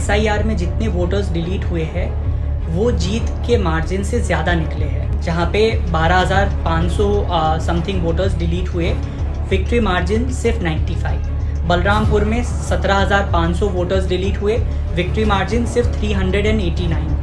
SIR में जितने voters delete हुए हैं वो जीत के मार्जिन से ज़्यादा निकले हैं। जहाँ पे 12,500 समथिंग वोटर्स डिलीट हुए, विक्ट्री मार्जिन सिर्फ 95। बलरामपुर में 17,500 वोटर्स डिलीट हुए, विक्ट्री मार्जिन सिर्फ 389।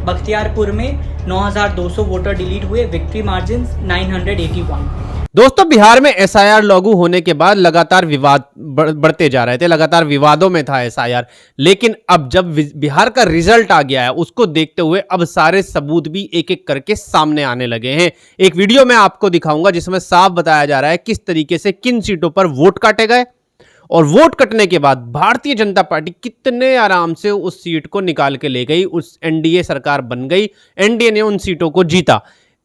बख्तियारपुर में 9,200 वोटर डिलीट हुए, विक्ट्री मार्जिन 981। दोस्तों, बिहार में एसआईआर लागू होने के बाद लगातार विवाद बढ़ते जा रहे थे, लगातार विवादों में था एसआईआर। लेकिन अब जब बिहार का रिजल्ट आ गया है, उसको देखते हुए अब सारे सबूत भी एक एक करके सामने आने लगे हैं। एक वीडियो मैं आपको दिखाऊंगा जिसमें साफ बताया जा रहा है किस तरीके से किन सीटों पर वोट काटे गए और वोट कटने के बाद भारतीय जनता पार्टी कितने आराम से उस सीट को निकाल के ले गई, उस एनडीए सरकार बन गई, एनडीए ने उन सीटों को जीता।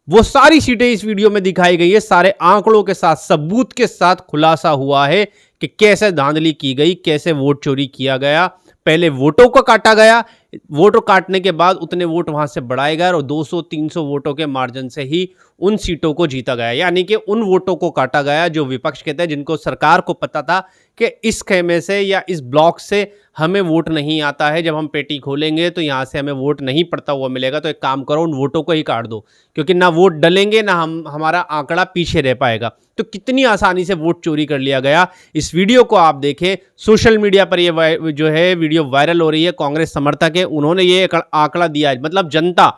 वो सारी सीटें इस वीडियो में दिखाई गई है, सारे आंकड़ों के साथ, सबूत के साथ खुलासा हुआ है कि कैसे धांधली की गई, कैसे वोट चोरी किया गया। पहले वोटों को काटा गया, वोट काटने के बाद उतने वोट वहां से बढ़ाए गए और 200-300 वोटों के मार्जिन से ही उन सीटों को जीता गया। यानी कि उन वोटों को काटा गया जो विपक्ष के थे, जिनको सरकार को पता था कि इस खेमे से या इस ब्लॉक से हमें वोट नहीं आता है, जब हम पेटी खोलेंगे तो यहाँ से हमें वोट नहीं पड़ता हुआ मिलेगा, तो एक काम करो उन वोटों को ही काट दो, क्योंकि ना वोट डलेंगे ना हमारा आंकड़ा पीछे रह पाएगा। तो कितनी आसानी से वोट चोरी कर लिया गया। इस वीडियो को आप देखें, सोशल मीडिया पर ये जो है वीडियो वायरल हो रही है। कांग्रेस समर्थक है, उन्होंने ये आंकड़ा दिया है, मतलब जनता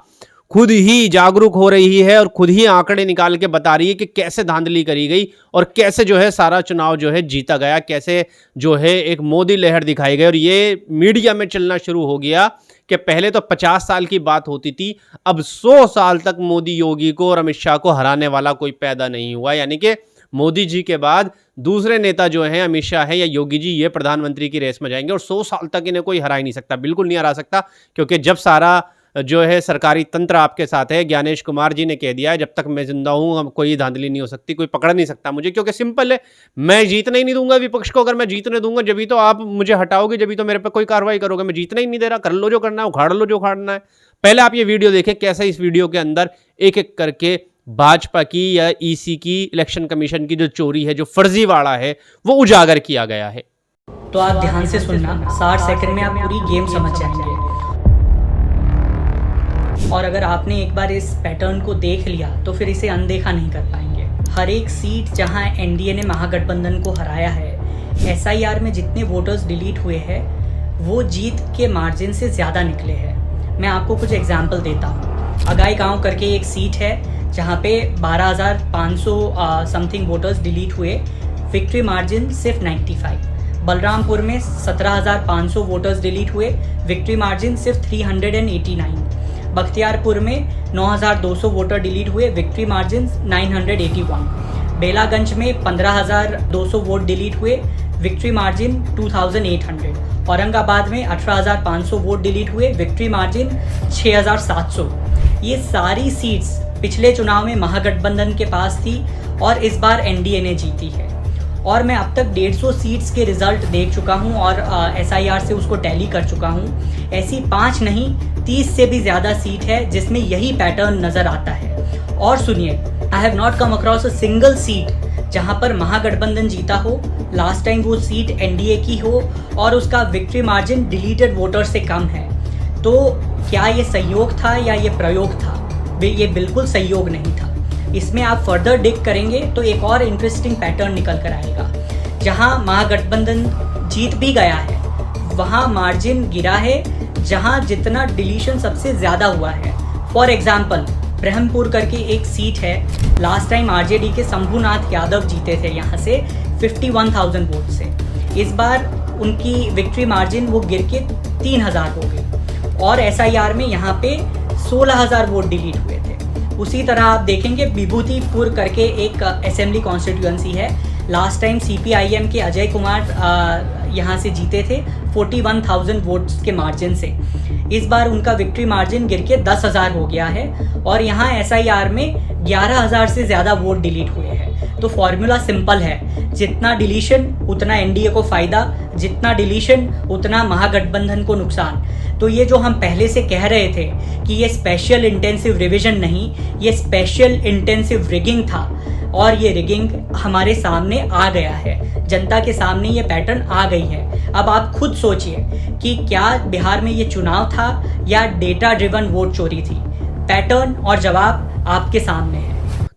खुद ही जागरूक हो रही है और खुद ही आंकड़े निकाल के बता रही है कि कैसे धांधली करी गई और कैसे जो है सारा चुनाव जो है जीता गया, कैसे जो है एक मोदी लहर दिखाई गई। और ये मीडिया में चलना शुरू हो गया कि पहले तो 50 साल की बात होती थी, अब 100 साल तक मोदी, योगी को और अमित शाह को हराने वाला कोई पैदा नहीं हुआ। यानी कि मोदी जी के बाद दूसरे नेता जो हैं, अमित शाह है या योगी जी, ये प्रधानमंत्री की रेस में जाएंगे और 100 साल तक इन्हें कोई हरा ही नहीं सकता, बिल्कुल नहीं हरा सकता। क्योंकि जब सारा जो है सरकारी तंत्र आपके साथ है, ज्ञानेश कुमार जी ने कह दिया है, जब तक मैं जिंदा हूं हम कोई धांधली नहीं हो सकती, कोई पकड़ नहीं सकता मुझे, क्योंकि सिंपल है, मैं जीतने ही नहीं दूंगा विपक्ष को। अगर मैं जीतने दूंगा जब तो आप मुझे हटाओगे, जब तो मेरे पे कोई कार्रवाई करोगे। मैं जीतने ही नहीं दे रहा, कर लो जो करना है, उखाड़ लो जो उखाड़ना है। पहले आप ये वीडियो देखें, कैसे इस वीडियो के अंदर एक एक करके भाजपा की या ईसी की, इलेक्शन कमीशन की जो चोरी है, जो फर्जीवाड़ा है, वो उजागर किया गया है। तो आप ध्यान से सुनना, 60 सेकंड में आप पूरी गेम समझ जाएंगे। और अगर आपने एक बार इस पैटर्न को देख लिया तो फिर इसे अनदेखा नहीं कर पाएंगे। हर एक सीट जहां एनडीए ने महागठबंधन को हराया है, एसआईआर में जितने वोटर्स डिलीट हुए हैं वो जीत के मार्जिन से ज़्यादा निकले हैं। मैं आपको कुछ एग्जाम्पल देता हूँ। अगाई गांव करके एक सीट है जहाँ पे 12,500 समथिंग वोटर्स डिलीट हुए, विक्ट्री मार्जिन सिर्फ 95। बलरामपुर में 17,500 वोटर्स डिलीट हुए, विक्ट्री मार्जिन सिर्फ 389। बख्तियारपुर में 9,200 वोटर डिलीट हुए, विक्ट्री मार्जिन 981। बेलागंज में 15,200 वोट डिलीट हुए, विक्ट्री मार्जिन 2,800। औरंगाबाद में 18,500 वोट डिलीट हुए, विक्ट्री मार्जिन 6,700। ये सारी सीट्स पिछले चुनाव में महागठबंधन के पास थी और इस बार एनडीए ने जीती है। और मैं अब तक 150 सीट्स के रिजल्ट देख चुका हूँ और एसआईआर से उसको टैली कर चुका हूँ। ऐसी 5 नहीं 30 से भी ज़्यादा सीट है जिसमें यही पैटर्न नज़र आता है। और सुनिए, I have not come across a single seat जहाँ पर महागठबंधन जीता हो, लास्ट टाइम वो सीट एनडीए की हो और उसका विक्ट्री मार्जिन डिलीटेड वोटर से कम है। तो क्या ये संयोग था या ये प्रयोग था? ये बिल्कुल संयोग नहीं था। इसमें आप फर्दर डिग करेंगे तो एक और इंटरेस्टिंग पैटर्न निकल कर आएगा। जहां महागठबंधन जीत भी गया है वहां मार्जिन गिरा है जहां जितना डिलीशन सबसे ज़्यादा हुआ है। फॉर एग्जाम्पल, ब्रह्मपुर करके एक सीट है, लास्ट टाइम आरजेडी के शंभुनाथ यादव जीते थे यहाँ से 51,000 वोट से। इस बार उनकी विक्ट्री मार्जिन वो गिर के 3,000 हो गई और एसआईआर में यहाँ पे 16,000 वोट डिलीट हुए थे। उसी तरह आप देखेंगे विभूतिपुर करके एक असेंबली कॉन्स्टिट्यूएंसी है, लास्ट टाइम सीपीआईएम के अजय कुमार यहाँ से जीते थे 41,000 वोट्स के मार्जिन से। इस बार उनका विक्ट्री मार्जिन गिर के 10,000 हो गया है और यहाँ एसआईआर में 11,000 से ज़्यादा वोट डिलीट हुए हैं। तो फॉर्मूला सिंपल है, जितना डिलीशन उतना एनडीए को फ़ायदा, जितना डिलीशन उतना महागठबंधन को नुकसान। तो ये जो हम पहले से कह रहे थे कि ये स्पेशल इंटेंसिव रिवीजन नहीं, ये स्पेशल इंटेंसिव रिगिंग था, और ये रिगिंग हमारे सामने आ गया है, जनता के सामने ये पैटर्न आ गई है। अब आप खुद सोचिए कि क्या बिहार में ये चुनाव था या डेटा ड्रिवन वोट चोरी थी। पैटर्न और जवाब आपके सामने है।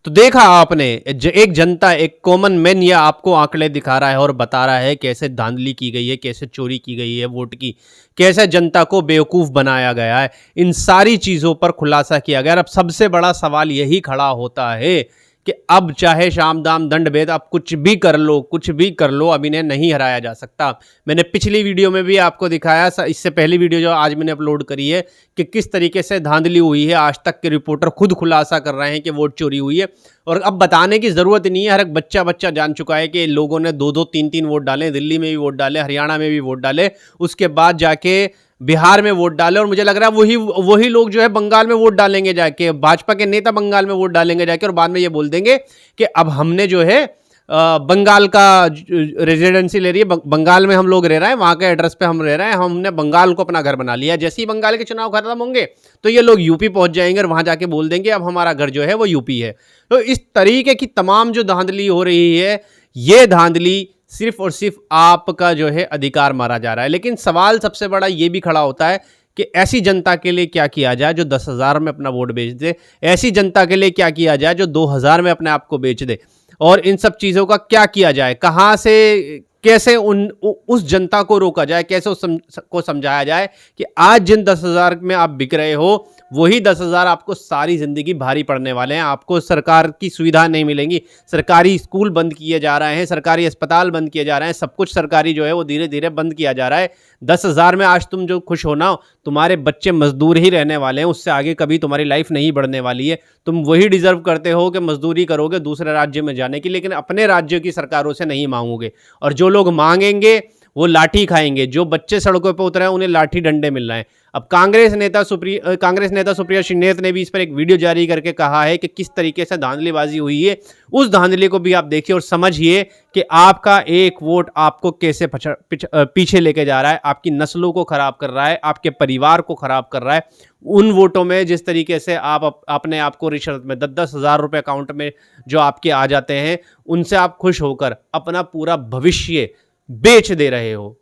तो देखा आपने, एक जनता, एक कॉमन मैन ये आपको आंकड़े दिखा रहा है और बता रहा है कैसे धांधली की गई है, कैसे चोरी की गई है वोट की, कैसे जनता को बेवकूफ़ बनाया गया है। इन सारी चीज़ों पर खुलासा किया गया। अब सबसे बड़ा सवाल यही खड़ा होता है कि अब चाहे शाम दाम दंड भेद, आप कुछ भी कर लो, कुछ भी कर लो, अब इन्हें नहीं हराया जा सकता। मैंने पिछली वीडियो में भी आपको दिखाया, इससे पहली वीडियो जो आज मैंने अपलोड करी है, कि किस तरीके से धांधली हुई है। आज तक के रिपोर्टर खुद खुलासा कर रहे हैं कि वोट चोरी हुई है और अब बताने की ज़रूरत नहीं है। हर एक बच्चा जान चुका है कि लोगों ने 2-2, 3-3 वोट डाले, दिल्ली में भी वोट डाले, हरियाणा में भी वोट डाले, उसके बाद जाके बिहार में वोट डाले। और मुझे लग रहा है वही लोग जो है बंगाल में वोट डालेंगे जाके, भाजपा के नेता बंगाल में वोट डालेंगे जाके और बाद में ये बोल देंगे कि अब हमने जो है बंगाल का रेजिडेंसी ले रही है, बंगाल में हम लोग रह रहे हैं, वहाँ के एड्रेस पे हम रह रहे हैं, हमने बंगाल को अपना घर बना लिया। जैसे ही बंगाल के चुनाव खत्म होंगे तो ये लोग यूपी पहुँच जाएंगे और वहाँ जाके बोल देंगे अब हमारा घर जो है वो यूपी है। तो इस तरीके की तमाम जो धांधली हो रही है, ये धांधली सिर्फ और सिर्फ आपका जो है अधिकार मारा जा रहा है। लेकिन सवाल सबसे बड़ा ये भी खड़ा होता है कि ऐसी जनता के लिए क्या किया जाए जो 10,000 में अपना वोट बेच दे, ऐसी जनता के लिए क्या किया जाए जो 2,000 में अपने आप को बेच दे, और इन सब चीज़ों का क्या किया जाए, कहाँ से कैसे उस जनता को रोका जाए, कैसे को समझाया जाए कि आज जिन 10,000 में आप बिक रहे हो वही 10,000 आपको सारी ज़िंदगी भारी पड़ने वाले हैं। आपको सरकार की सुविधा नहीं मिलेंगी, सरकारी स्कूल बंद किए जा रहे हैं, सरकारी अस्पताल बंद किए जा रहे हैं, सब कुछ सरकारी जो है वो धीरे धीरे बंद किया जा रहा है। 10,000 में आज तुम जो खुश हो ना, तुम्हारे बच्चे मजदूर ही रहने वाले हैं, उससे आगे कभी तुम्हारी लाइफ नहीं बढ़ने वाली है। तुम वही डिजर्व करते हो कि मजदूरी करोगे दूसरे राज्य में जाने की, लेकिन अपने राज्य की सरकारों से नहीं मांगोगे। और जो लोग मांगेंगे वो लाठी खाएंगे, जो बच्चे सड़कों पर उतरे हैं उन्हें लाठी डंडे मिल रहे हैं। अब कांग्रेस नेता सुप्रिया श्रीनेत ने भी इस पर एक वीडियो जारी करके कहा है कि किस तरीके से धांधलीबाजी हुई है। उस धांधली को भी आप देखिए और समझिए कि आपका एक वोट आपको कैसे पीछे लेके जा रहा है, आपकी नस्लों को खराब कर रहा है, आपके परिवार को खराब कर रहा है। उन वोटों में जिस तरीके से आप अपने आप को रिश्वत में 10-10 हज़ार रुपये अकाउंट में जो आपके आ जाते हैं, उनसे आप खुश होकर अपना पूरा भविष्य बेच दे रहे हो।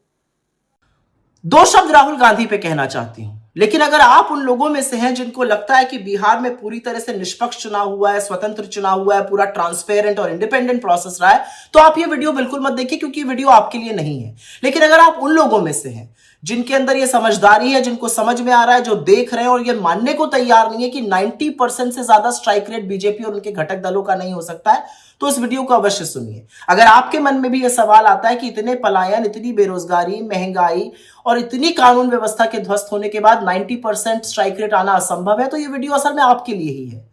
2 शब्द राहुल गांधी पे कहना चाहती हूं, लेकिन अगर आप उन लोगों में से हैं जिनको लगता है कि बिहार में पूरी तरह से निष्पक्ष चुनाव हुआ है, स्वतंत्र चुनाव हुआ है, पूरा ट्रांसपेरेंट और इंडिपेंडेंट प्रोसेस रहा है, तो आप ये वीडियो बिल्कुल मत देखिए, क्योंकि ये वीडियो आपके लिए नहीं है। लेकिन अगर आप उन लोगों में से हैं जिनके अंदर ये समझदारी है, जिनको समझ में आ रहा है, जो देख रहे हैं और ये मानने को तैयार नहीं है कि 90% से ज्यादा स्ट्राइक रेट बीजेपी और उनके घटक दलों का नहीं हो सकता है, तो इस वीडियो को अवश्य सुनिए। अगर आपके मन में भी यह सवाल आता है कि इतने पलायन, इतनी बेरोजगारी, महंगाई और इतनी कानून व्यवस्था के ध्वस्त होने के बाद 90% स्ट्राइक रेट आना असंभव है, तो यह वीडियो असल में आपके लिए ही है।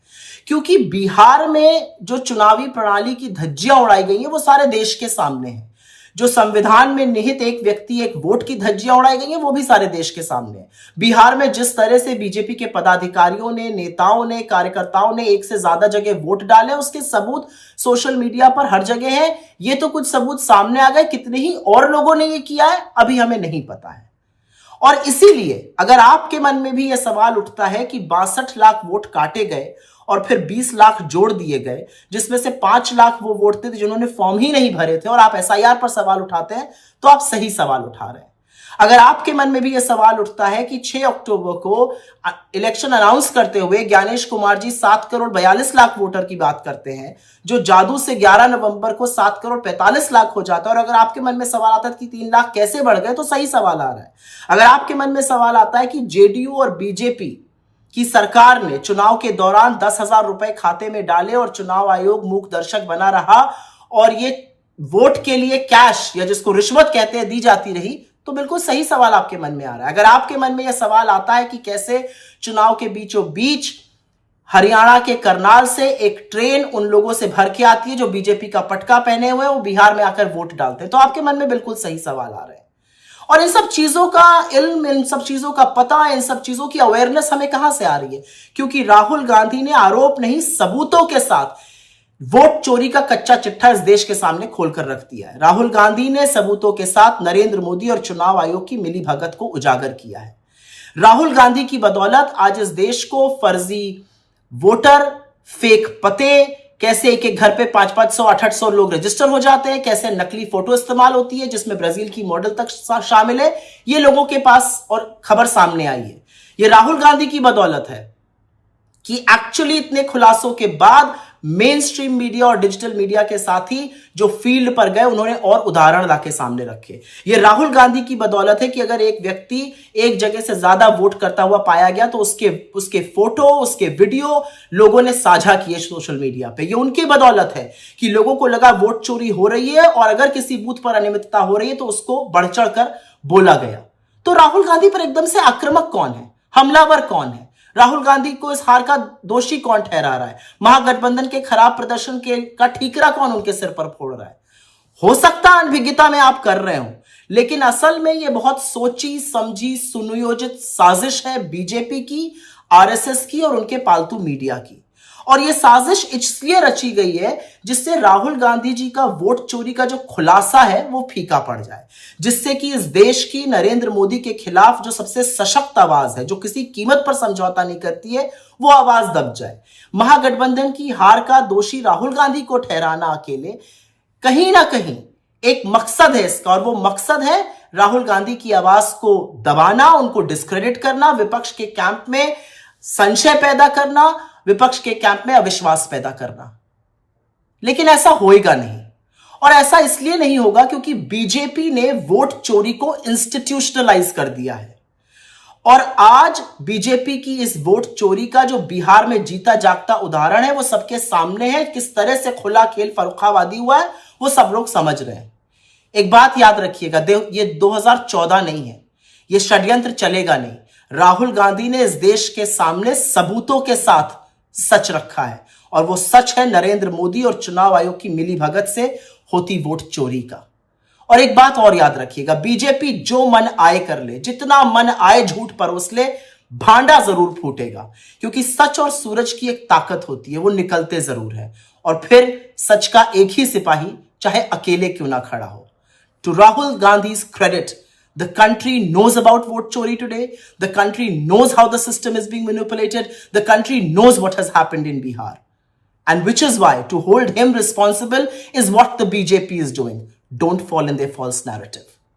क्योंकि बिहार में जो चुनावी प्रणाली की धज्जियां उड़ाई गई हैं वो सारे देश के सामने है। जो संविधान में निहित एक व्यक्ति एक वोट की धज्जियां उड़ाई गई हैं वो भी सारे देश के सामने है। बिहार में जिस तरह से बीजेपी के पदाधिकारियों ने, नेताओं ने, कार्यकर्ताओं ने एक से ज्यादा जगह वोट डाले, उसके सबूत सोशल मीडिया पर हर जगह है। ये तो कुछ सबूत सामने आ गए, कितने ही और लोगों ने ये किया है अभी हमें नहीं पता है। और इसीलिए अगर आपके मन में भी यह सवाल उठता है कि 62 लाख वोट काटे गए और फिर 20 लाख जोड़ दिए गए, जिसमें से 5 लाख वो वोट थे जिन्होंने फॉर्म ही नहीं भरे थे, और आप एसआईआर पर सवाल उठाते हैं, तो आप सही सवाल उठा रहे हैं। अगर आपके मन में भी यह सवाल उठता है कि 6 अक्टूबर को इलेक्शन अनाउंस करते हुए ज्ञानेश कुमार जी 7 करोड़ 42 लाख वोटर की बात करते हैं, जो जादू से 11 नवंबर को 7 करोड़ 45 लाख हो जाता है, और अगर आपके मन में सवाल आता है कि 3 लाख कैसे बढ़ गए, तो सही सवाल आ रहा है। अगर आपके मन में सवाल आता है कि जेडीयू और बीजेपी की सरकार ने चुनाव के दौरान 10,000 रुपए खाते में डाले और चुनाव आयोग मूक दर्शक बना रहा और ये वोट के लिए कैश या जिसको रिश्वत कहते हैं दी जाती रही, तो बिल्कुल सही सवाल आपके मन में आ रहा है। अगर आपके मन में यह सवाल आता है कि कैसे चुनाव के बीचों बीच हरियाणा के करनाल से एक ट्रेन उन लोगों से भर के आती है जो बीजेपी का पटका पहने हुए वो बिहार में आकर वोट डालते हैं, तो आपके मन में बिल्कुल सही सवाल आ रहे हैं। और इन सब चीजों का इल्म, इन सब चीजों का पता, इन सब चीजों की अवेयरनेस हमें कहां से आ रही है? क्योंकि राहुल गांधी ने आरोप नहीं सबूतों के साथ वोट चोरी का कच्चा चिट्ठा इस देश के सामने खोलकर रख दिया है। राहुल गांधी ने सबूतों के साथ नरेंद्र मोदी और चुनाव आयोग की मिलीभगत को उजागर किया है। राहुल गांधी की बदौलत आज इस देश को फर्जी वोटर, फेक पते, कैसे एक एक घर पे 500 800 लोग रजिस्टर हो जाते हैं, कैसे नकली फोटो इस्तेमाल होती है जिसमें ब्राजील की मॉडल तक शामिल है, ये लोगों के पास और खबर सामने आई है। ये राहुल गांधी की बदौलत है कि एक्चुअली इतने खुलासों के बाद मेन स्ट्रीम मीडिया और डिजिटल मीडिया के साथ ही जो फील्ड पर गए उन्होंने और उदाहरण लाके सामने रखे। ये राहुल गांधी की बदौलत है कि अगर एक व्यक्ति एक जगह से ज्यादा वोट करता हुआ पाया गया तो उसके फोटो, उसके वीडियो लोगों ने साझा किए सोशल मीडिया पे। ये उनकी बदौलत है कि लोगों को लगा वोट चोरी हो रही है और अगर किसी बूथ पर अनियमितता हो रही है तो उसको बढ़ चढ़ कर बोला गया। तो राहुल गांधी पर एकदम से आक्रामक कौन है, हमलावर कौन है? राहुल गांधी को इस हार का दोषी कौन ठहरा रहा है? महागठबंधन के खराब प्रदर्शन का ठीकरा कौन उनके सिर पर फोड़ रहा है? हो सकता है अनभिज्ञता में आप कर रहे हो, लेकिन असल में यह बहुत सोची समझी सुनियोजित साजिश है बीजेपी की, आरएसएस की और उनके पालतू मीडिया की। और यह साजिश इसलिए रची गई है जिससे राहुल गांधी जी का वोट चोरी का जो खुलासा है वो फीका पड़ जाए, जिससे कि इस देश की नरेंद्र मोदी के खिलाफ जो सबसे सशक्त आवाज है, जो किसी कीमत पर समझौता नहीं करती है, वो आवाज दब जाए। महागठबंधन की हार का दोषी राहुल गांधी को ठहराना अकेले कहीं ना कहीं एक मकसद है इसका, और वो मकसद है राहुल गांधी की आवाज को दबाना, उनको डिस्क्रेडिट करना, विपक्ष के कैंप में संशय पैदा करना, विपक्ष के कैंप में अविश्वास पैदा करना। लेकिन ऐसा होएगा नहीं, और ऐसा इसलिए नहीं होगा क्योंकि बीजेपी ने वोट चोरी को इंस्टीट्यूशनलाइज कर दिया है। और आज बीजेपी की इस वोट चोरी का जो बिहार में जीता जागता उदाहरण है वो सबके सामने है। किस तरह से खुला खेल फर्रुखाबादी हुआ है वो सब लोग समझ रहे हैं। एक बात याद रखिएगा, ये 2014 नहीं है, ये षड्यंत्र चलेगा नहीं। राहुल गांधी ने इस देश के सामने सबूतों के साथ सच रखा है, और वो सच है नरेंद्र मोदी और चुनाव आयोग की मिलीभगत से होती वोट चोरी का। और एक बात और याद रखिएगा, बीजेपी जो मन आए कर ले, जितना मन आए झूठ परोस ले, भांडा जरूर फूटेगा, क्योंकि सच और सूरज की एक ताकत होती है, वो निकलते जरूर है। और फिर सच का एक ही सिपाही चाहे अकेले क्यों ना खड़ा हो। To Rahul Gandhi's credit, the country knows about vote chori today. The country knows how the system is being manipulated. The country knows what has happened in Bihar. And which is why to hold him responsible is what the BJP is doing. Don't fall in their false narrative.